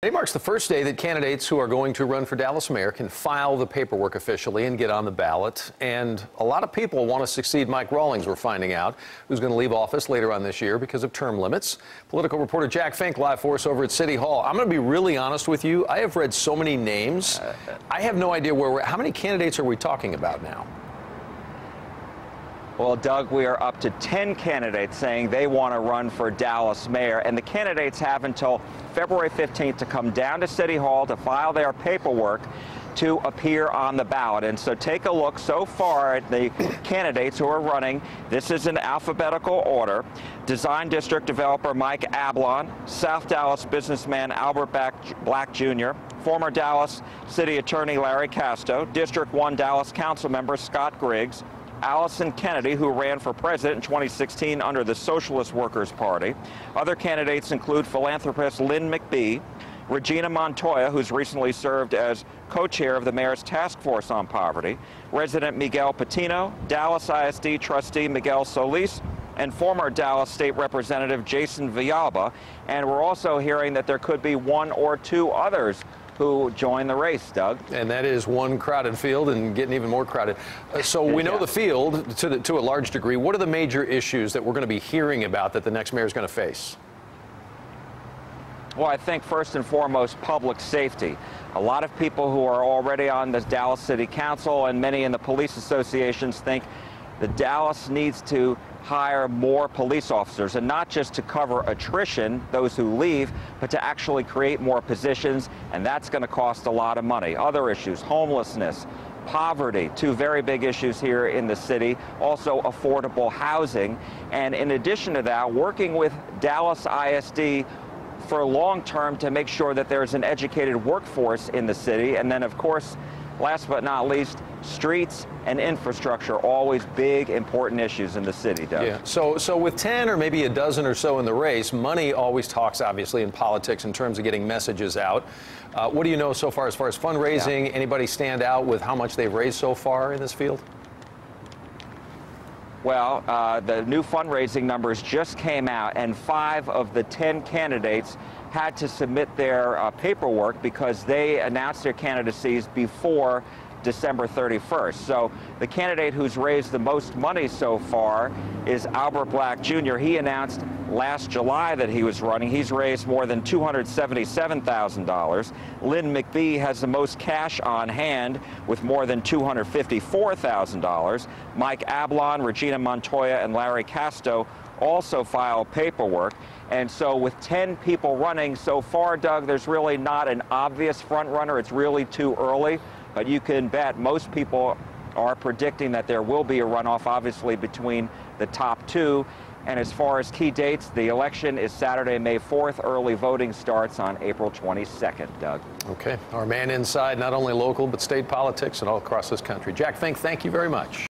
Today marks the first day that candidates who are going to run for Dallas mayor can file the paperwork officially and get on the ballot. And a lot of people want to succeed Mike Rawlings, we're finding out, who's going to leave office later on this year because of term limits. Political reporter Jack Fink live for us over at City Hall. I'm going to be really honest with you. I have read so many names. I have no idea how many candidates are we talking about now? Well, Doug, we are up to 10 candidates saying they want to run for Dallas mayor, and the candidates have until February 15th to come down to City Hall to file their paperwork to appear on the ballot. And so take a look so far at the candidates who are running. This is in alphabetical order. Design District Developer Mike Ablon, South Dallas businessman Albert Black Jr., former Dallas City Attorney Larry Casto, District 1 Dallas Council Member Scott Griggs, Allison Kennedy, who ran for president in 2016 under the Socialist Workers Party. Other candidates include philanthropist Lynn McBee, Regina Montoya, who's recently served as co-chair of the mayor's task force on poverty, resident Miguel Patino, Dallas ISD trustee Miguel Solis, and former Dallas State Representative Jason Villalba. And we're also hearing that there could be one or two others who join the race, Doug. And that is one crowded field and getting even more crowded. So we know the field to a large degree. What are the major issues that we're going to be hearing about that the next mayor is going to face? Well, I think first and foremost, public safety. A lot of people who are already on the Dallas City Council and many in the police associations think that Dallas needs to hire more police officers, and not just to cover attrition, those who leave, but to actually create more positions, and that's going to cost a lot of money. Other issues, homelessness, poverty, two very big issues here in the city, also affordable housing, and in addition to that, working with Dallas ISD for long term to make sure that there's an educated workforce in the city. And then, of course, last but not least, streets and infrastructure, always big, important issues in the city, Doug. Yeah. So with 10 or maybe a dozen or so in the race, money always talks, obviously, in politics in terms of getting messages out. What do you know so far as fundraising? Yeah. Anybody stand out with how much they've raised so far in this field? Well, the new fundraising numbers just came out, and 5 of the 10 candidates had to submit their paperwork because they announced their candidacies before December 31st. So the candidate who's raised the most money so far is Albert Black Jr. He announced last July that he was running. He's raised more than $277,000. Lynn McBee has the most cash on hand with more than $254,000. Mike Ablon, Regina Montoya, and Larry Casto also filed paperwork. And so with 10 people running so far, Doug, there's really not an obvious front runner. It's really too early. But you can bet most people are predicting that there will be a runoff, obviously, between the top 2. And as far as key dates, the election is Saturday, May 4th. Early voting starts on April 22nd, Doug. Okay. Our man inside, not only local, but state politics and all across this country. Jack Fink, thank you very much.